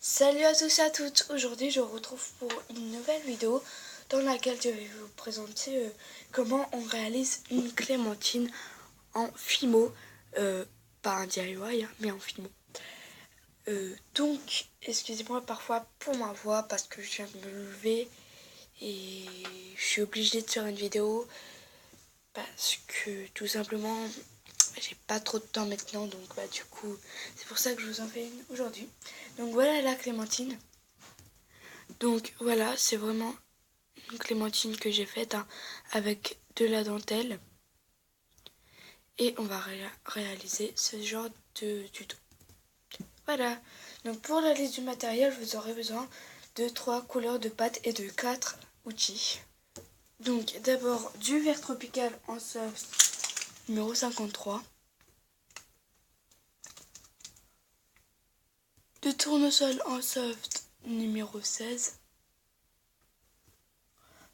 Salut à tous et à toutes, aujourd'hui je vous retrouve pour une nouvelle vidéo dans laquelle je vais vous présenter comment on réalise une clémentine en Fimo, pas un DIY mais en Fimo. Donc excusez-moi parfois pour ma voix parce que je viens de me lever et je suis obligée de faire une vidéo parce que tout simplement j'ai pas trop de temps maintenant, donc du coup c'est pour ça que je vous en fais une aujourd'hui. Donc voilà la clémentine. Donc voilà, c'est vraiment une clémentine que j'ai faite avec de la dentelle. Et on va réaliser ce genre de tuto. Voilà, donc pour la liste du matériel, vous aurez besoin de 3 couleurs de pâte et de 4 outils. Donc d'abord du verre tropical en soft numéro 53. De tournesol en soft numéro 16.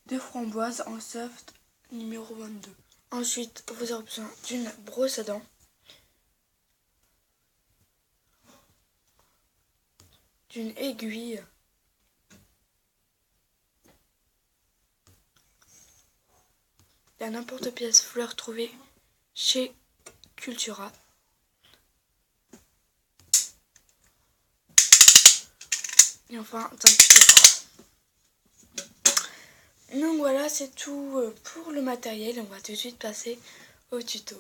De framboise en soft numéro 22. Ensuite, vous aurez besoin d'une brosse à dents, d'une aiguille, d'un emporte-pièce fleurs trouvées chez Cultura, et enfin d'un tuteur. Donc voilà, c'est tout pour le matériel. On va tout de suite passer au tuto.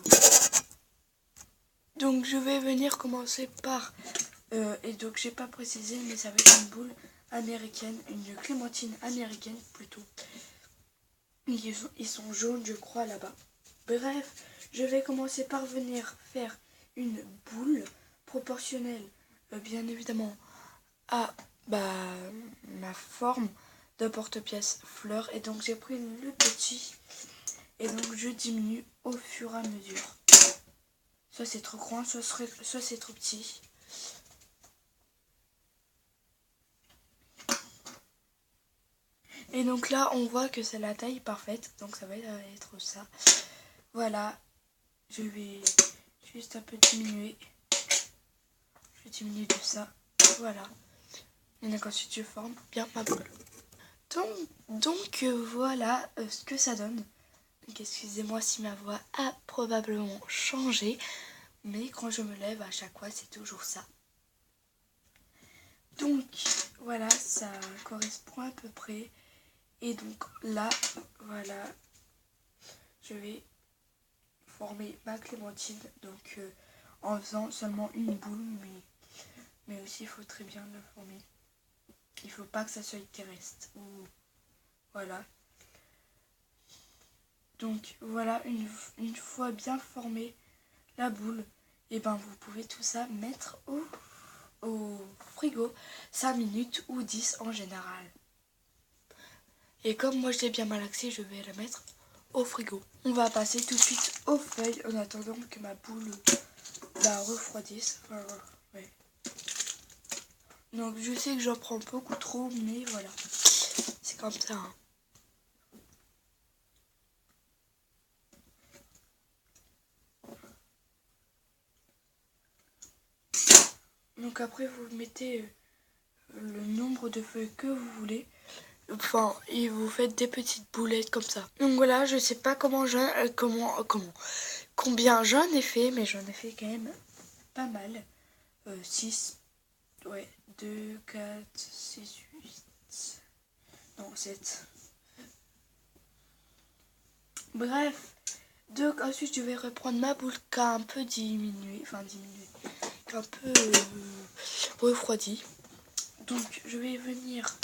Donc je vais venir commencer par, et donc j'ai pas précisé, mais ça va être une boule américaine, une clémentine américaine plutôt. Ils sont jaunes je crois là-bas. Bref, je vais commencer par venir faire une boule proportionnelle bien évidemment à ma forme de porte-pièce fleur. Et donc j'ai pris le petit et donc je diminue au fur et à mesure. Soit c'est trop grand, soit c'est trop petit. Et donc là on voit que c'est la taille parfaite, donc ça va être ça. Voilà, je vais juste un peu diminuer. Je vais diminuer tout ça. Voilà. Et donc ensuite je forme bien ma boule. Donc voilà ce que ça donne. Donc excusez-moi si ma voix a probablement changé, mais quand je me lève à chaque fois c'est toujours ça. Donc voilà, ça correspond à peu près. Et donc là, voilà, je vais former ma clémentine. Donc en faisant seulement une boule, mais aussi il faut très bien la former. Il faut pas que ça soit terrestre. Voilà. Donc voilà, une fois bien formée la boule, et ben vous pouvez tout ça mettre au frigo 5 minutes ou 10 en général. Et comme moi je l'ai bien malaxé, je vais la mettre au frigo. On va passer tout de suite aux feuilles en attendant que ma boule refroidisse. Enfin, ouais. Donc je sais que j'en prends beaucoup trop, mais voilà, c'est comme ça. Hein. Donc après vous mettez le nombre de feuilles que vous voulez. Enfin, et vous faites des petites boulettes comme ça. Donc voilà, je sais pas combien j'en ai fait, mais j'en ai fait quand même pas mal. 6, ouais, 2, 4, 6, 8, non, 7. Bref, donc ensuite je vais reprendre ma boule qui a un peu diminué, qui a un peu refroidi. Donc je vais venir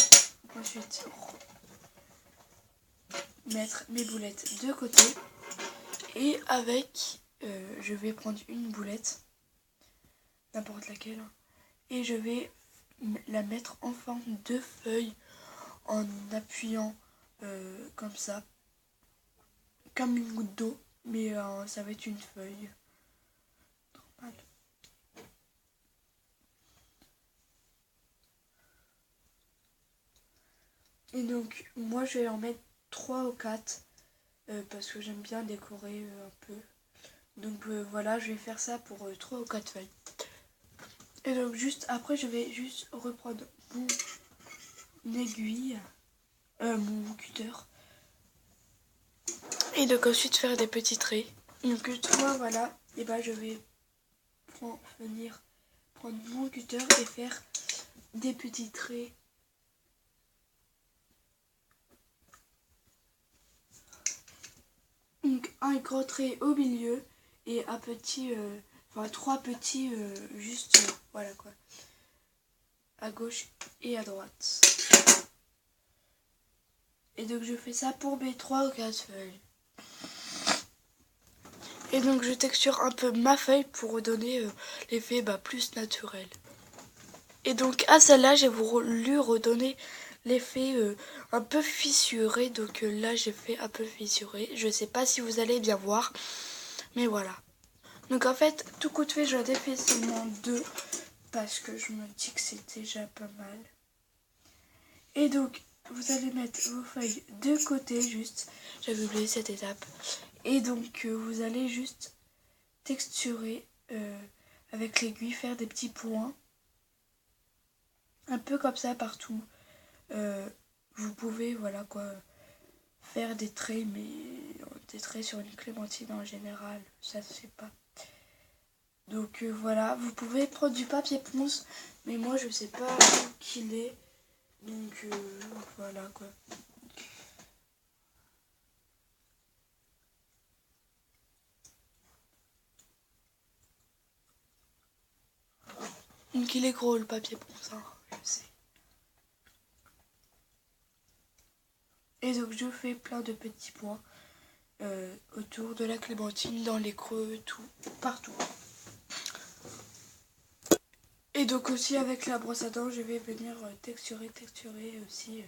ensuite mettre mes boulettes de côté et avec je vais prendre une boulette, n'importe laquelle, et je vais la mettre en forme de feuille en appuyant comme ça, comme une goutte d'eau, mais ça va être une feuille normale. Et donc moi je vais en mettre 3 ou 4 parce que j'aime bien décorer un peu. Donc voilà, je vais faire ça pour 3 ou 4 feuilles. Et donc juste après je vais juste reprendre mon aiguille, mon cutter. Et donc ensuite faire des petits traits. Donc une fois voilà, et ben je vais venir prendre mon cutter et faire des petits traits. Donc un grand trait au milieu et un petit, enfin 3 petits juste, voilà quoi, à gauche et à droite. Et donc je fais ça pour mes 3 ou 4 feuilles. Et donc je texture un peu ma feuille pour donner l'effet plus naturel. Et donc à celle-là j'ai voulu redonner l'effet un peu fissuré. Donc là j'ai fait un peu fissuré. Je sais pas si vous allez bien voir, mais voilà. Donc en fait tout coup de fait j'en ai fait seulement 2 parce que je me dis que c'est déjà pas mal. Et donc vous allez mettre vos feuilles de côté juste. J'avais oublié cette étape. Et donc vous allez juste texturer avec l'aiguille, faire des petits points. Un peu comme ça partout. Vous pouvez voilà quoi, faire des traits, mais des traits sur une clémentine en général, ça se fait pas. Donc voilà, vous pouvez prendre du papier ponce, mais moi je sais pas où qu'il est. Donc voilà quoi. Donc il est gros le papier ponce, hein, je sais. Et donc je fais plein de petits points autour de la clémentine, dans les creux, tout, partout. Et donc aussi avec la brosse à dents, je vais venir texturer aussi.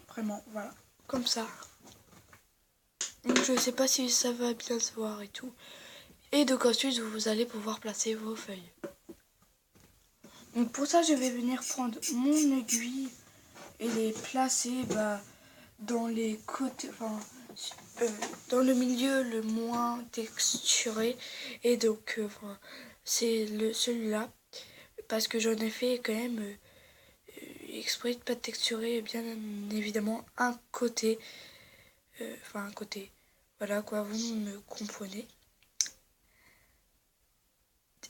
Vraiment, voilà, comme ça. Donc je sais pas si ça va bien se voir et tout. Et donc ensuite vous allez pouvoir placer vos feuilles. Donc pour ça je vais venir prendre mon aiguille et les placer dans les côtés, enfin dans le milieu le moins texturé. Et donc c'est celui-là parce que j'en ai fait quand même exprès de pas texturer bien évidemment un côté. Un côté. Voilà quoi, vous me comprenez.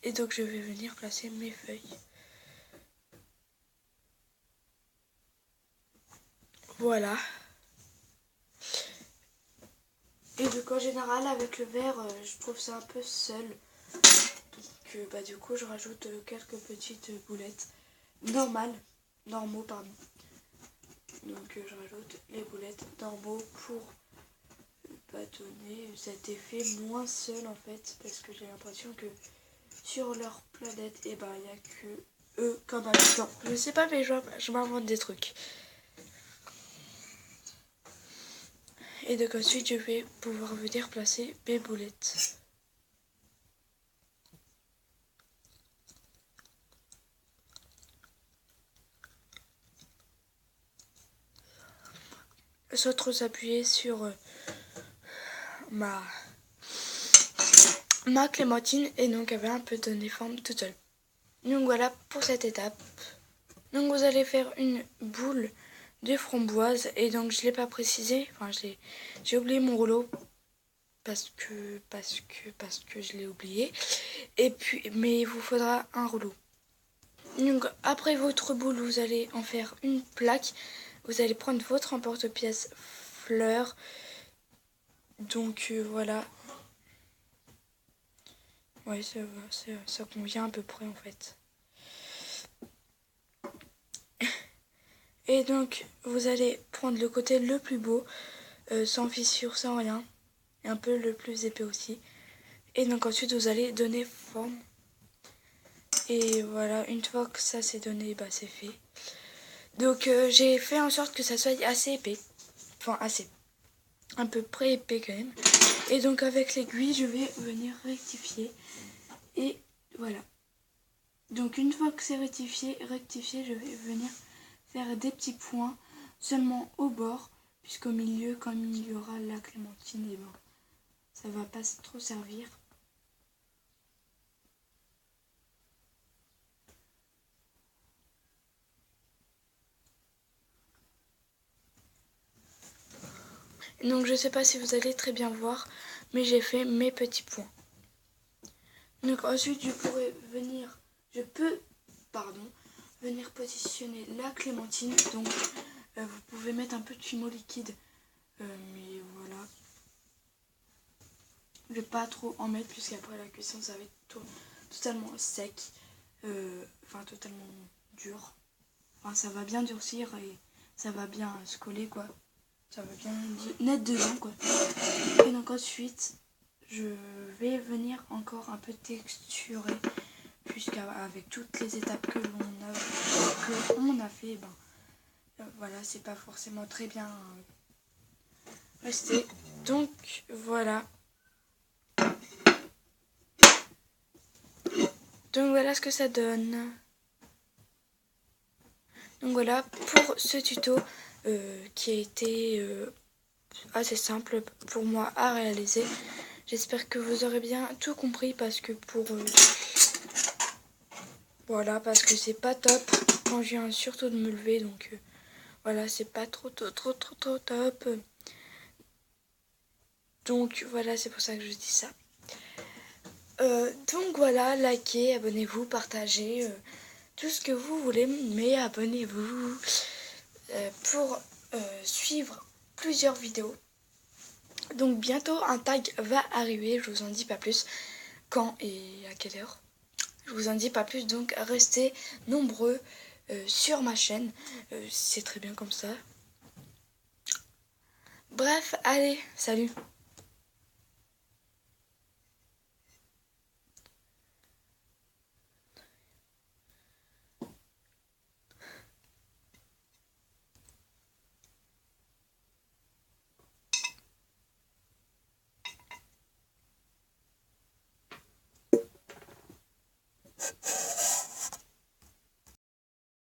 Et donc je vais venir placer mes feuilles. Voilà. Et donc en général avec le verre, je trouve ça un peu seul. Donc du coup je rajoute quelques petites boulettes normaux pardon. Donc je rajoute les boulettes normaux pour donner cet effet moins seul en fait, parce que j'ai l'impression que sur leur planète, il n'y a que eux comme habitants. Je sais pas, mais je m'invente des trucs. Et donc ensuite, je vais pouvoir venir placer mes boulettes. Sans trop s'appuyer sur ma clémentine, et donc elle va un peu donner forme toute seule. Donc voilà pour cette étape. Donc vous allez faire une boule de framboise, et donc je l'ai pas précisé, j'ai oublié mon rouleau parce que je l'ai oublié. Et puis mais il vous faudra un rouleau. Donc après votre boule, vous allez en faire une plaque. Vous allez prendre votre emporte-pièce fleurs. Donc voilà. Ouais, ça convient à peu près en fait. Et donc vous allez prendre le côté le plus beau, sans fissure, sans rien. Et un peu le plus épais aussi. Et donc ensuite vous allez donner forme. Et voilà, une fois que ça c'est donné, c'est fait. Donc j'ai fait en sorte que ça soit assez épais. Enfin assez. Un peu près épais quand même. Et donc avec l'aiguille, je vais venir rectifier. Et voilà. Donc une fois que c'est rectifié, je vais venir faire des petits points seulement au bord. puisqu'au milieu, comme il y aura la clémentine, et ben ça va pas trop servir. Donc je sais pas si vous allez très bien voir, mais j'ai fait mes petits points. Donc ensuite je peux venir positionner la clémentine. Donc vous pouvez mettre un peu de fimo liquide, mais voilà. Je vais pas trop en mettre puisqu'après la cuisson ça va être totalement sec, enfin totalement dur. Enfin ça va bien durcir et ça va bien se coller quoi. Ça va bien naître dedans quoi. Et donc ensuite je vais venir encore un peu texturer, puisqu'avec toutes les étapes que l'on a fait, voilà, c'est pas forcément très bien resté. Donc voilà. Donc voilà ce que ça donne. Donc voilà pour ce tuto qui a été assez simple pour moi à réaliser. J'espère que vous aurez bien tout compris parce que voilà, parce que c'est pas top quand je viens surtout de me lever, donc voilà, c'est pas trop top. Donc voilà, c'est pour ça que je dis ça. Donc voilà, likez, abonnez-vous, partagez tout ce que vous voulez, mais abonnez-vous pour suivre plusieurs vidéos. Donc bientôt un tag va arriver, je vous en dis pas plus quand et à quelle heure. Je vous en dis pas plus, donc restez nombreux sur ma chaîne. C'est très bien comme ça. Bref, allez, salut.